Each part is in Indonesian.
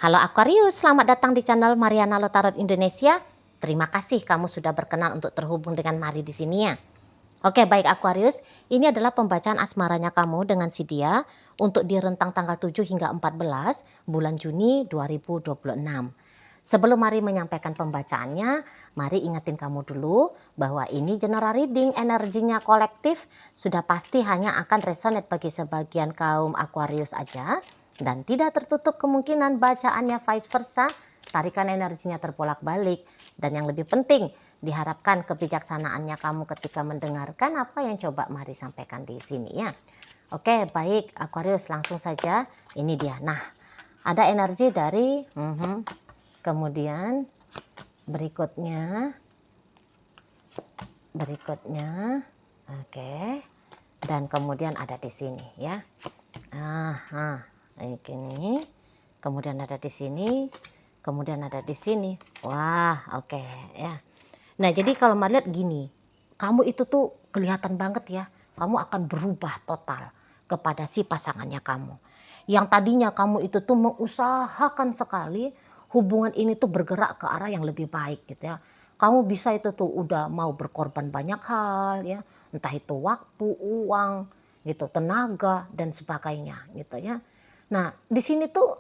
Halo Aquarius, selamat datang di channel Mariana Lotarot Indonesia. Terima kasih kamu sudah berkenan untuk terhubung dengan Mari di sini ya. Oke, baik Aquarius, ini adalah pembacaan asmaranya kamu dengan si dia untuk di rentang tanggal 7 hingga 14 bulan Juni 2026. Sebelum Mari menyampaikan pembacaannya, Mari ingetin kamu dulu bahwa ini general reading, energinya kolektif, sudah pasti hanya akan resonate bagi sebagian kaum Aquarius aja. Dan tidak tertutup kemungkinan bacaannya vice versa, tarikan energinya terbolak-balik. Dan yang lebih penting, diharapkan kebijaksanaannya kamu ketika mendengarkan apa yang coba Mari sampaikan di sini ya. Oke, baik Aquarius, langsung saja. Ini dia. Nah, ada energi dari kemudian berikutnya oke. Dan kemudian ada di sini ya. Ini kemudian ada di sini, kemudian ada di sini. Wah, oke ya. Nah, jadi kalau Mari lihat gini, kamu itu tuh kelihatan banget ya, kamu akan berubah total kepada si pasangannya kamu. Yang tadinya kamu itu tuh mengusahakan sekali hubungan ini tuh bergerak ke arah yang lebih baik gitu ya. Kamu bisa itu tuh udah mau berkorban banyak hal ya, entah itu waktu, uang, gitu, tenaga dan sebagainya gitu ya. Nah, di sini tuh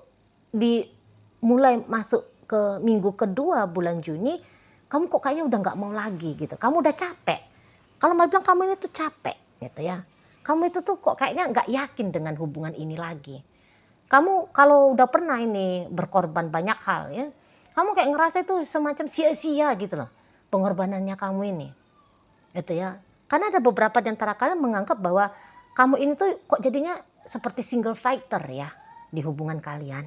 mulai masuk ke minggu kedua bulan Juni, kamu kok kayaknya udah nggak mau lagi gitu. Kamu udah capek. Kalau Mari bilang kamu ini tuh capek gitu ya. Kamu itu tuh kok kayaknya nggak yakin dengan hubungan ini lagi. Kamu kalau udah pernah ini berkorban banyak hal ya, kamu kayak ngerasa itu semacam sia-sia gitu loh pengorbanannya kamu ini. Gitu ya. Karena ada beberapa di antara kalian menganggap bahwa kamu ini tuh kok jadinya seperti single fighter ya di hubungan kalian.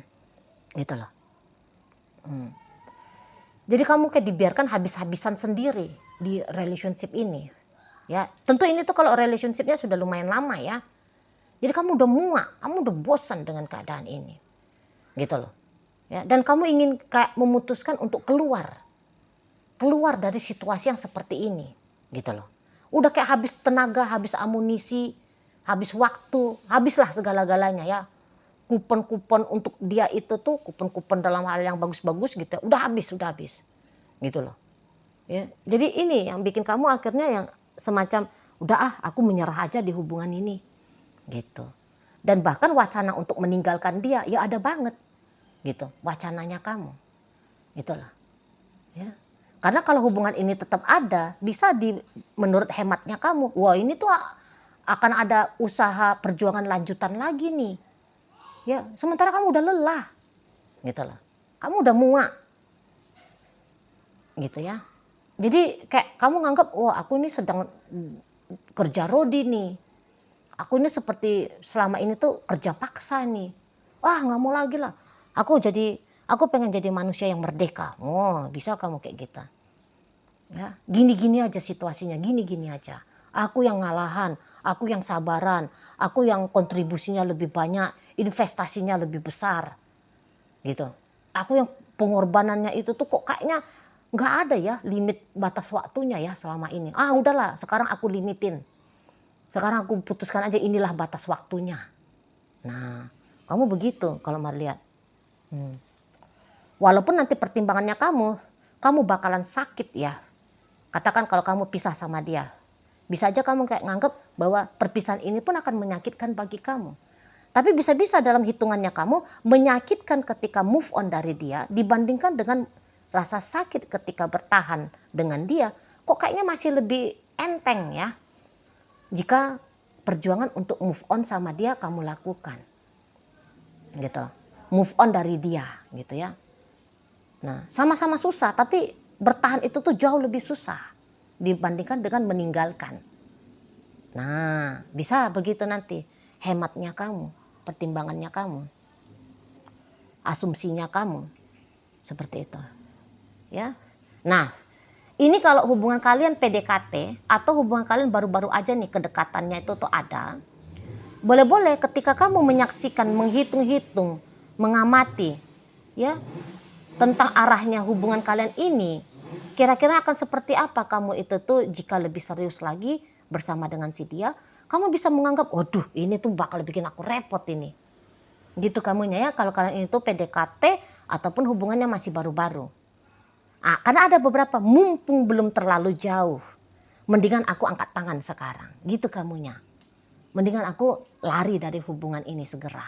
Gitu loh. Jadi kamu kayak dibiarkan habis-habisan sendiri di relationship ini. Ya, tentu ini tuh kalau relationshipnya sudah lumayan lama ya. Jadi kamu udah muak, kamu udah bosan dengan keadaan ini. Gitu loh. Ya, dan kamu ingin kayak memutuskan untuk keluar dari situasi yang seperti ini. Gitu loh. Udah kayak habis tenaga, habis amunisi, habis waktu, habislah segala-galanya ya. Kupon-kupon untuk dia itu tuh, kupon-kupon dalam hal yang bagus-bagus gitu, udah habis gitu loh ya. Jadi ini yang bikin kamu akhirnya yang semacam udah aku menyerah aja di hubungan ini gitu. Dan bahkan wacana untuk meninggalkan dia ya ada banget gitu wacananya kamu gitulah ya. Karena kalau hubungan ini tetap ada, bisa menurut hematnya kamu, wah ini tuh akan ada usaha perjuangan lanjutan lagi nih. Ya, sementara kamu udah lelah. Gitu loh. Kamu udah muak. Gitu ya. Jadi kayak kamu nganggap, wah aku ini sedang kerja rodi nih. Aku ini seperti selama ini tuh kerja paksa nih. Wah nggak mau lagi lah. Aku pengen jadi manusia yang merdeka. Oh bisa kamu kayak gitu. Ya, gini-gini aja situasinya, gini-gini aja. Aku yang ngalahan, aku yang sabaran, aku yang kontribusinya lebih banyak, investasinya lebih besar. Gitu. Aku yang pengorbanannya itu tuh kok kayaknya nggak ada ya limit batas waktunya ya selama ini. Ah udahlah, sekarang aku limitin. Sekarang aku putuskan aja inilah batas waktunya. Nah, kamu begitu kalau Mari lihat. Walaupun nanti pertimbangannya kamu bakalan sakit ya. Katakan kalau kamu pisah sama dia. Bisa aja kamu kayak nganggep bahwa perpisahan ini pun akan menyakitkan bagi kamu. Tapi bisa-bisa dalam hitungannya kamu menyakitkan ketika move on dari dia dibandingkan dengan rasa sakit ketika bertahan dengan dia. Kok kayaknya masih lebih enteng ya jika perjuangan untuk move on sama dia kamu lakukan. Gitu. Move on dari dia gitu ya. Nah, sama-sama susah tapi bertahan itu tuh jauh lebih susah dibandingkan dengan meninggalkan. Nah, bisa begitu nanti hematnya kamu, pertimbangannya kamu, asumsinya kamu, seperti itu, ya. Nah, ini kalau hubungan kalian PDKT atau hubungan kalian baru-baru aja nih kedekatannya itu tuh ada, boleh-boleh ketika kamu menyaksikan, menghitung-hitung, mengamati, ya, tentang arahnya hubungan kalian ini, kira-kira akan seperti apa kamu itu tuh jika lebih serius lagi bersama dengan si dia, kamu bisa menganggap, waduh ini tuh bakal bikin aku repot ini. Gitu kamunya ya, kalau kalian ini tuh PDKT ataupun hubungannya masih baru-baru. Nah, karena ada beberapa mumpung belum terlalu jauh, mendingan aku angkat tangan sekarang, gitu kamunya. Mendingan aku lari dari hubungan ini segera.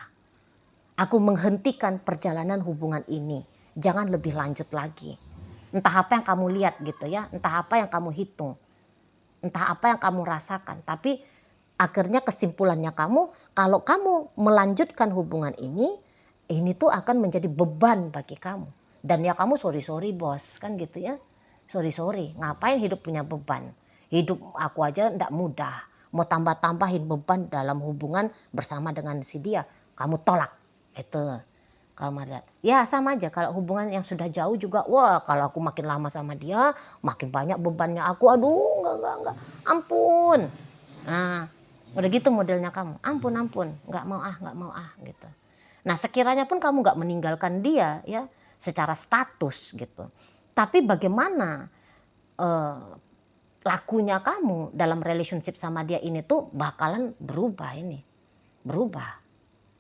Aku menghentikan perjalanan hubungan ini, jangan lebih lanjut lagi. Entah apa yang kamu lihat gitu ya, entah apa yang kamu hitung, entah apa yang kamu rasakan. Tapi akhirnya kesimpulannya kamu, kalau kamu melanjutkan hubungan ini tuh akan menjadi beban bagi kamu. Dan ya kamu sorry bos, kan gitu ya. Sorry, ngapain hidup punya beban? Hidup aku aja ndak mudah. Mau tambah-tambahin beban dalam hubungan bersama dengan si dia, kamu tolak. Itu. Kalau lihat, ya sama aja kalau hubungan yang sudah jauh juga, wah kalau aku makin lama sama dia, makin banyak bebannya aku, aduh enggak, ampun. Nah, udah gitu modelnya kamu, ampun, nggak mau gitu. Nah sekiranya pun kamu nggak meninggalkan dia ya secara status gitu, tapi bagaimana lakunya kamu dalam relationship sama dia ini tuh bakalan berubah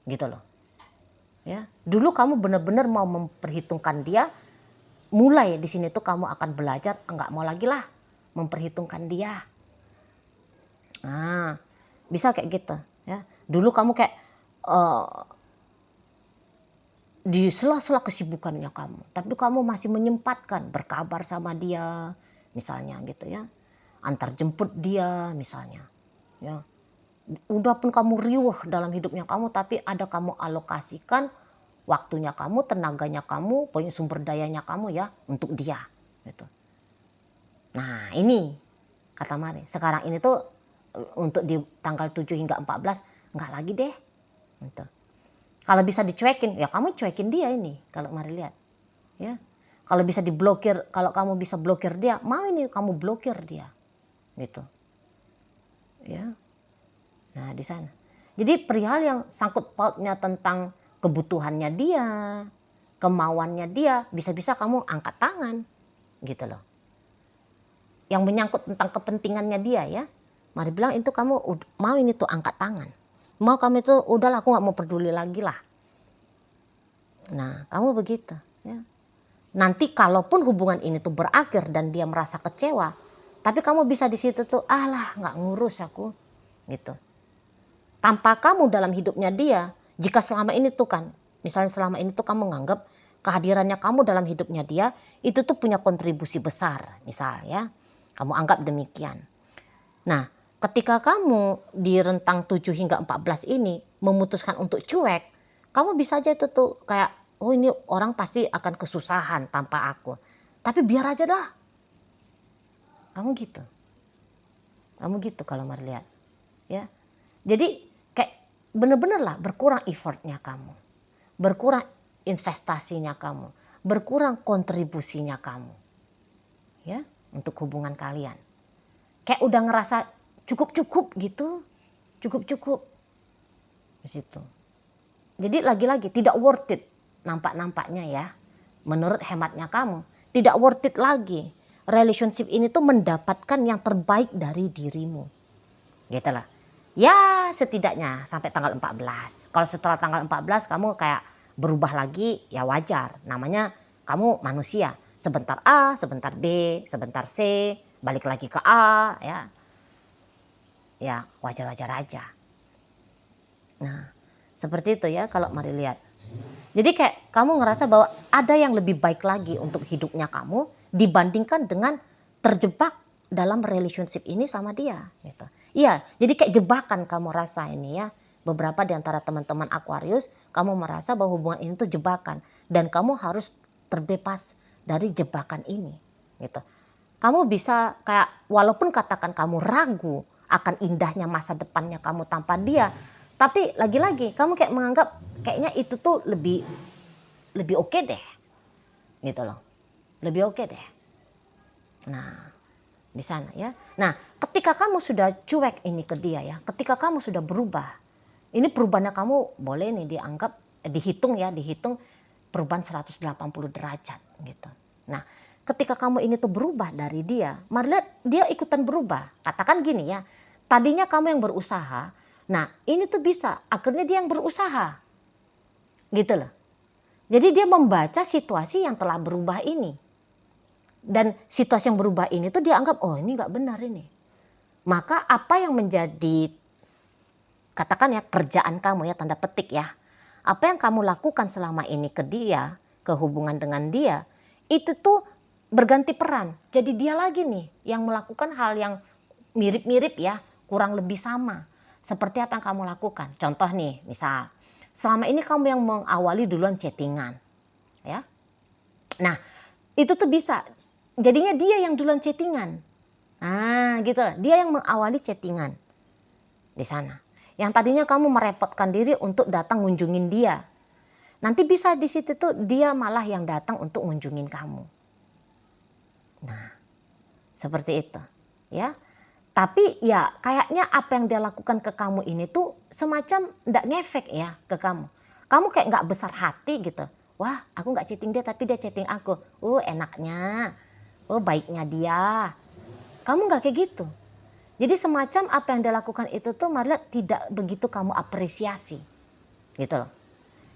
gitu loh. Ya, dulu kamu benar-benar mau memperhitungkan dia, mulai di sini tuh kamu akan belajar nggak mau lagi lah memperhitungkan dia. Nah, bisa kayak gitu ya. Dulu kamu kayak di sela-sela kesibukannya kamu, tapi kamu masih menyempatkan berkabar sama dia misalnya gitu ya. Antar jemput dia misalnya. Ya. Udah pun kamu riuh dalam hidupnya kamu, tapi ada kamu alokasikan waktunya kamu, tenaganya kamu, pokoknya sumber dayanya kamu ya untuk dia gitu. Nah, ini kata Mari, sekarang ini tuh untuk di tanggal 7 hingga 14 enggak lagi deh. Gitu. Kalau bisa dicuekin, ya kamu cuekin dia ini kalau Mari lihat. Ya. Kalau bisa diblokir, kalau kamu bisa blokir dia, mau ini kamu blokir dia. Gitu. Ya. Nah, di sana. Jadi perihal yang sangkut pautnya tentang kebutuhannya dia, kemauannya dia, bisa-bisa kamu angkat tangan. Gitu loh. Yang menyangkut tentang kepentingannya dia ya. Mari bilang itu kamu mau ini tuh angkat tangan. Mau kamu itu udahlah aku gak mau peduli lagi lah. Nah kamu begitu ya. Nanti kalaupun hubungan ini tuh berakhir dan dia merasa kecewa, tapi kamu bisa di situ tuh alah gak ngurus aku gitu. Tanpa kamu dalam hidupnya dia, jika selama ini tuh kan, misalnya selama ini tuh kamu nganggap kehadirannya kamu dalam hidupnya dia itu tuh punya kontribusi besar misal ya. Kamu anggap demikian. Nah, ketika kamu di rentang 7 hingga 14 ini memutuskan untuk cuek, kamu bisa aja itu tuh kayak, oh ini orang pasti akan kesusahan tanpa aku. Tapi biar aja dah. Kamu gitu. Kamu gitu kalau Mari lihat. Ya. Jadi kayak bener-bener lah berkurang effortnya kamu. Berkurang investasinya kamu. Berkurang kontribusinya kamu. Ya, untuk hubungan kalian. Kayak udah ngerasa cukup gitu. Cukup. Di situ. Jadi lagi-lagi tidak worth it nampaknya ya. Menurut hematnya kamu, tidak worth it lagi. Relationship ini tuh mendapatkan yang terbaik dari dirimu. Gitu lah. Ya setidaknya sampai tanggal 14. Kalau setelah tanggal 14 kamu kayak berubah lagi ya wajar. Namanya kamu manusia. Sebentar A, sebentar B, sebentar C, balik lagi ke A ya. Ya wajar-wajar aja. Nah seperti itu ya kalau Mari lihat. Jadi kayak kamu ngerasa bahwa ada yang lebih baik lagi untuk hidupnya kamu dibandingkan dengan terjebak dalam relationship ini sama dia gitu. Iya, jadi kayak jebakan kamu rasa ini ya. Beberapa di antara teman-teman Aquarius, kamu merasa bahwa hubungan ini tuh jebakan dan kamu harus terbebas dari jebakan ini gitu. Kamu bisa kayak walaupun katakan kamu ragu akan indahnya masa depannya kamu tanpa dia, tapi lagi-lagi kamu kayak menganggap kayaknya itu tuh lebih oke deh. Gitu loh. Lebih oke deh. Nah, di sana ya. Nah, ketika kamu sudah cuek ini ke dia ya, ketika kamu sudah berubah, ini perubahannya kamu boleh nih dianggap, dihitung perubahan 180 derajat gitu. Nah, ketika kamu ini tuh berubah dari dia, mari lihat dia ikutan berubah. Katakan gini ya, tadinya kamu yang berusaha, nah ini tuh bisa, akhirnya dia yang berusaha. Gitu loh. Jadi dia membaca situasi yang telah berubah ini. Dan situasi yang berubah ini tuh dia anggap, oh ini nggak benar ini. Maka apa yang menjadi, katakan ya, kerjaan kamu ya, tanda petik ya. Apa yang kamu lakukan selama ini ke dia, ke hubungan dengan dia, itu tuh berganti peran. Jadi dia lagi nih yang melakukan hal yang mirip-mirip ya, kurang lebih sama. Seperti apa yang kamu lakukan. Contoh nih, misal, selama ini kamu yang mengawali duluan chattingan. Ya. Nah, itu tuh bisa. Jadinya dia yang duluan chattingan. Nah, gitu. Dia yang mengawali chattingan di sana. Yang tadinya kamu merepotkan diri untuk datang ngunjungin dia. Nanti bisa di situ tuh dia malah yang datang untuk ngunjungin kamu. Nah, seperti itu. Ya. Tapi ya kayaknya apa yang dia lakukan ke kamu ini tuh semacam nggak ngefek ya ke kamu. Kamu kayak nggak besar hati gitu. Wah, aku nggak chatting dia tapi dia chatting aku. Enaknya. Baiknya dia. Kamu nggak kayak gitu. Jadi semacam apa yang dia lakukan itu tuh malah tidak begitu kamu apresiasi. Gitu loh.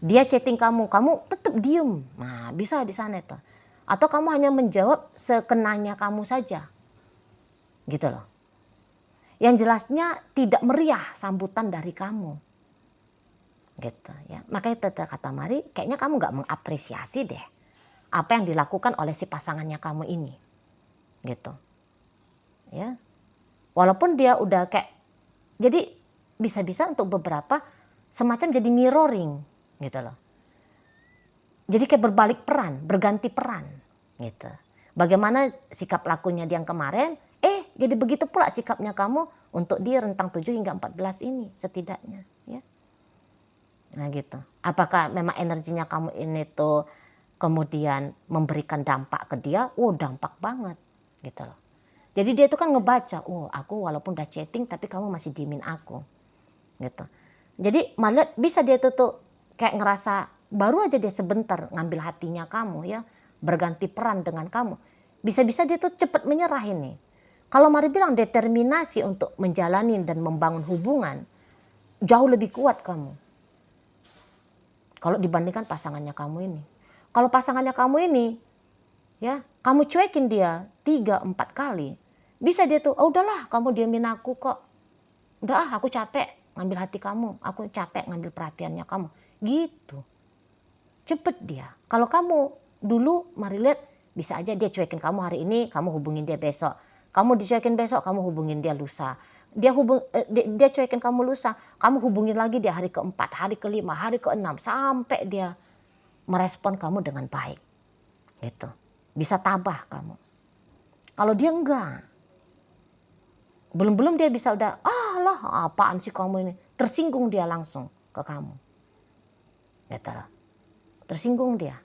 Dia chatting kamu, kamu tetap diem. Nah, bisa di sana itu. Atau kamu hanya menjawab sekenanya kamu saja. Gitu loh. Yang jelasnya tidak meriah sambutan dari kamu. Gitu ya. Makanya kata Mari, kayaknya kamu nggak mengapresiasi deh apa yang dilakukan oleh si pasangannya kamu ini. Gitu. Ya. Walaupun dia udah kayak, jadi bisa-bisa untuk beberapa semacam jadi mirroring gitu loh. Jadi kayak berbalik peran, berganti peran gitu. Bagaimana sikap lakunya dia yang kemarin, jadi begitu pula sikapnya kamu untuk di rentang 7 hingga 14 ini setidaknya ya. Nah gitu. Apakah memang energinya kamu ini tuh kemudian memberikan dampak ke dia? Dampak banget gitu loh. Jadi dia itu kan ngebaca, aku walaupun udah chatting tapi kamu masih diemin aku. Gitu. Jadi malah bisa dia tuh kayak ngerasa baru aja dia sebentar ngambil hatinya kamu ya, berganti peran dengan kamu. Bisa-bisa dia tuh cepat menyerah ini. Kalau Mari bilang determinasi untuk menjalani dan membangun hubungan jauh lebih kuat kamu. Kalau dibandingkan pasangannya kamu ini. Kalau pasangannya kamu ini ya, kamu cuekin dia 3-4 kali. Bisa dia tuh, udahlah kamu diamin aku kok. Udah aku capek ngambil hati kamu, aku capek ngambil perhatiannya kamu. Gitu. Cepet dia. Kalau kamu dulu Mari lihat bisa aja dia cuekin kamu hari ini, kamu hubungin dia besok. Kamu dicuekin besok, kamu hubungin dia lusa. Dia cuekin kamu lusa, kamu hubungin lagi dia hari keempat, hari kelima, hari keenam, sampai dia merespon kamu dengan baik. Gitu. Bisa tabah kamu. Kalau dia enggak, belum dia bisa udah, lah apaan sih kamu ini. Tersinggung dia langsung ke kamu. Gitu loh. Tersinggung dia.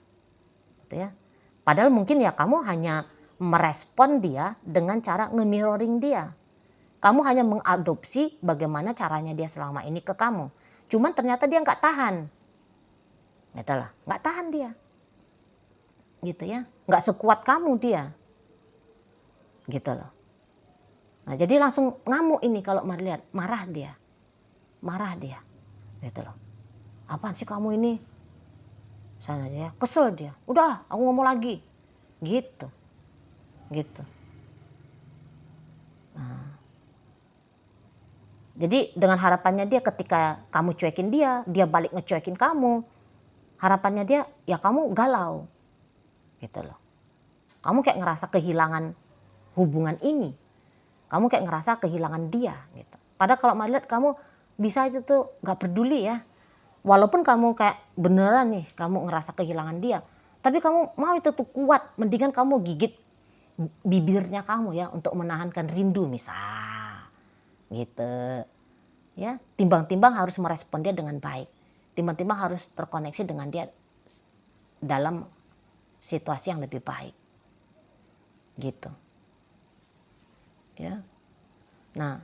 Gitu ya. Padahal mungkin ya kamu hanya merespon dia dengan cara nge-mirroring dia. Kamu hanya mengadopsi bagaimana caranya dia selama ini ke kamu. Cuman ternyata dia nggak tahan. Gitu loh. Nggak tahan dia. Gitu ya. Nggak sekuat kamu dia. Gitu loh. Nah, jadi langsung ngamuk ini kalau Mari lihat, marah dia. Marah dia. Gitu loh. Apaan sih kamu ini? Sana dia, kesel dia. Udah, aku ngomong lagi. Gitu. Gitu. Nah. Jadi dengan harapannya dia ketika kamu cuekin dia balik ngecuekin kamu. Harapannya dia, ya kamu galau. Gitu loh. Kamu kayak ngerasa kehilangan hubungan ini. Kamu kayak ngerasa kehilangan dia gitu. Padahal kalau Mari lihat kamu bisa itu tuh gak peduli ya. Walaupun kamu kayak beneran nih kamu ngerasa kehilangan dia. Tapi kamu mau itu tuh kuat. Mendingan kamu gigit bibirnya kamu ya untuk menahankan rindu misal. Gitu. Ya, timbang-timbang harus merespon dia dengan baik. Timbang-timbang harus terkoneksi dengan dia dalam situasi yang lebih baik. Gitu. Ya. Nah,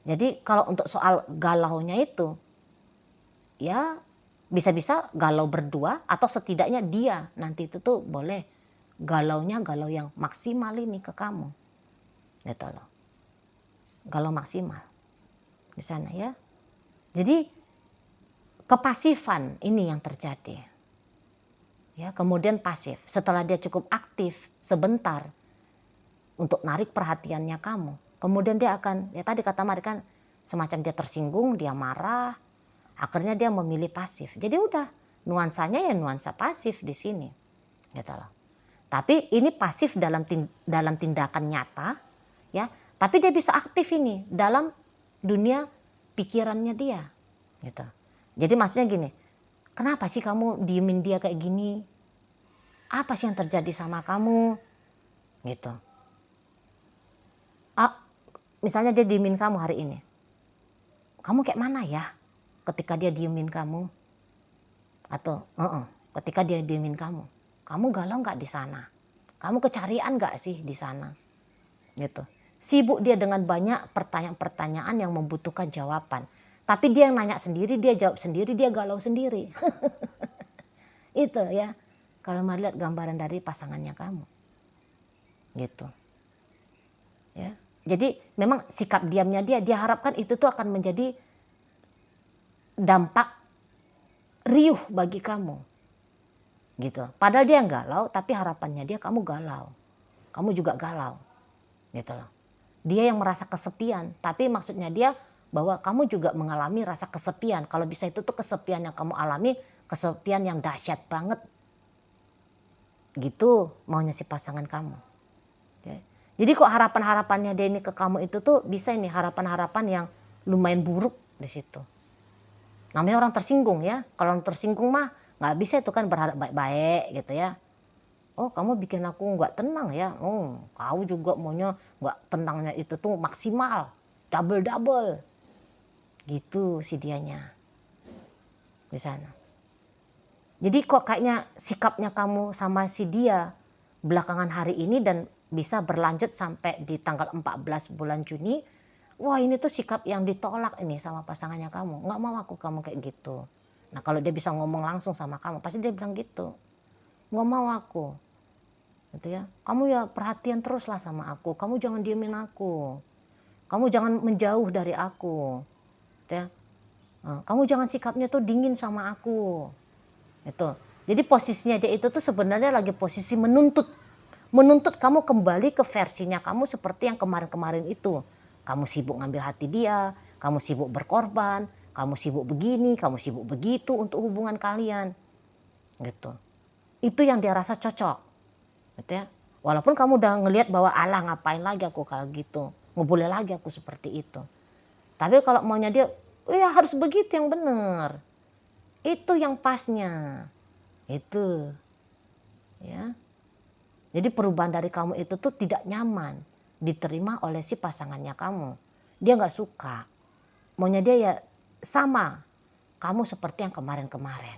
jadi kalau untuk soal galaunya itu, ya bisa-bisa galau berdua atau setidaknya dia nanti itu tuh boleh galaunya galau yang maksimal ini ke kamu. Gitu loh. Galau maksimal. Di sana ya. Jadi kepasifan ini yang terjadi. ya, kemudian pasif. Setelah dia cukup aktif sebentar untuk narik perhatiannya kamu, kemudian dia akan, ya tadi kata Mari kan, semacam dia tersinggung, dia marah, akhirnya dia memilih pasif. Jadi udah, nuansanya ya nuansa pasif di sini, gitu loh. Tapi ini pasif dalam tindakan nyata, ya. Tapi dia bisa aktif ini dalam dunia pikirannya dia, gitu. Jadi maksudnya gini, kenapa sih kamu diemin dia kayak gini? Apa sih yang terjadi sama kamu? Gitu. Misalnya dia diemin kamu hari ini. Kamu kayak mana ya ketika dia diemin kamu? Atau ketika dia diemin kamu. Kamu galau nggak di sana? Kamu kecarian nggak sih di sana? Gitu. Sibuk dia dengan banyak pertanyaan-pertanyaan yang membutuhkan jawaban. Tapi dia yang nanya sendiri, dia jawab sendiri, dia galau sendiri. Itu ya. Kalau mau lihat gambaran dari pasangannya kamu. Gitu. Ya. Jadi memang sikap diamnya dia harapkan itu tuh akan menjadi dampak riuh bagi kamu. Gitu. Padahal dia galau, tapi harapannya dia kamu galau. Kamu juga galau. Gitu loh. Dia yang merasa kesepian, tapi maksudnya dia bahwa kamu juga mengalami rasa kesepian. Kalau bisa itu tuh kesepian yang kamu alami, kesepian yang dahsyat banget. Gitu maunya si pasangan kamu. Ya. Jadi kok harapan-harapannya dia ini ke kamu itu tuh bisa ini harapan-harapan yang lumayan buruk di situ. Namanya orang tersinggung ya. Kalau orang tersinggung mah nggak bisa itu kan berharap baik-baik gitu ya. Oh kamu bikin aku nggak tenang ya. Oh kau juga maunya nggak tenangnya itu tuh maksimal, double gitu si dianya di sana. Jadi kok kayaknya sikapnya kamu sama si dia belakangan hari ini dan bisa berlanjut sampai di tanggal 14 bulan Juni. Wah ini tuh sikap yang ditolak ini sama pasangannya kamu. Nggak mau aku kamu kayak gitu. Nah kalau dia bisa ngomong langsung sama kamu pasti dia bilang gitu. Nggak mau aku. Gitu ya. Kamu ya perhatian terus lah sama aku. Kamu jangan diemin aku. Kamu jangan menjauh dari aku. Gitu ya. Kamu jangan sikapnya tuh dingin sama aku. Itu. Jadi posisinya dia itu tuh sebenarnya lagi posisi menuntut kamu kembali ke versinya kamu seperti yang kemarin-kemarin itu. Kamu sibuk ngambil hati dia, kamu sibuk berkorban, kamu sibuk begini, kamu sibuk begitu untuk hubungan kalian. Gitu. Itu yang dia rasa cocok. Gitu ya. Walaupun kamu udah ngelihat bahwa alah ngapain lagi aku kayak gitu. Nggak boleh lagi aku seperti itu. Tapi kalau maunya dia, ya harus begitu yang benar. Itu yang pasnya. Itu. Ya. Jadi perubahan dari kamu itu tuh tidak nyaman diterima oleh si pasangannya kamu. Dia nggak suka. Maunya dia ya sama kamu seperti yang kemarin-kemarin.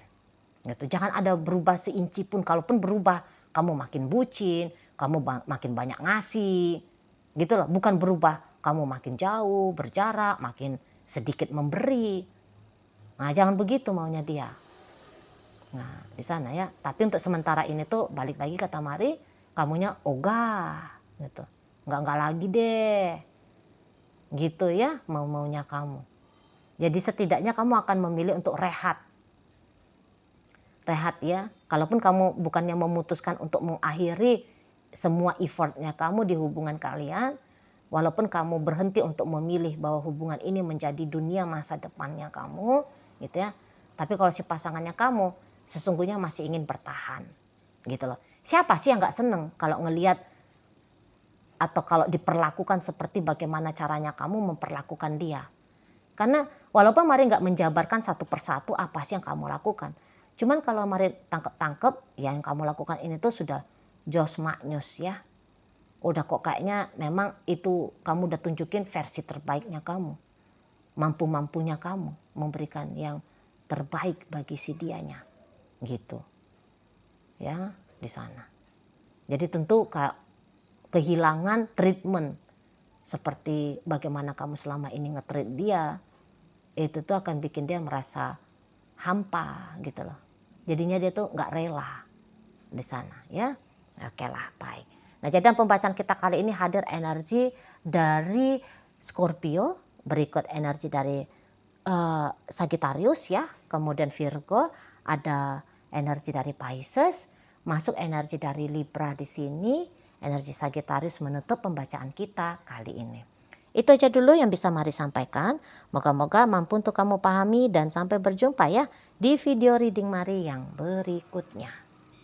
Gitu. Jangan ada berubah seinci pun. Kalaupun berubah, kamu makin bucin, kamu makin banyak ngasih. Gitu loh. Bukan berubah, kamu makin jauh, berjarak, makin sedikit memberi. Nah, jangan begitu maunya dia. Nah, di sana ya. Tapi untuk sementara ini tuh balik lagi kata Mari, kamunya ogah gitu. Enggak lagi deh. Gitu ya maunya kamu. Jadi setidaknya kamu akan memilih untuk rehat. Rehat ya. Kalaupun kamu bukannya memutuskan untuk mengakhiri semua effortnya kamu di hubungan kalian, walaupun kamu berhenti untuk memilih bahwa hubungan ini menjadi dunia masa depannya kamu, gitu ya. Tapi kalau si pasangannya kamu sesungguhnya masih ingin bertahan, gitu loh. Siapa sih yang nggak seneng kalau ngelihat atau kalau diperlakukan seperti bagaimana caranya kamu memperlakukan dia? Karena walaupun Mari nggak menjabarkan satu persatu apa sih yang kamu lakukan, cuman kalau Mari tangkep ya yang kamu lakukan ini tuh sudah jos maknyus ya. Udah kok kayaknya memang itu kamu udah tunjukin versi terbaiknya kamu. Mampu-mampunya kamu memberikan yang terbaik bagi si dianya. Gitu. Ya, di sana. Jadi tentu kehilangan treatment seperti bagaimana kamu selama ini nge-treat dia, itu tuh akan bikin dia merasa hampa gitu loh. Jadinya dia tuh nggak rela di sana ya. Oke lah, baik. Nah, jadi pembacaan kita kali ini hadir energi dari Scorpio, berikut energi dari Sagittarius ya, kemudian Virgo, ada energi dari Pisces, masuk energi dari Libra di sini, energi Sagittarius menutup pembacaan kita kali ini. Itu aja dulu yang bisa Mari sampaikan. Moga-moga mampu untuk kamu pahami dan sampai berjumpa ya di video reading Mari yang berikutnya.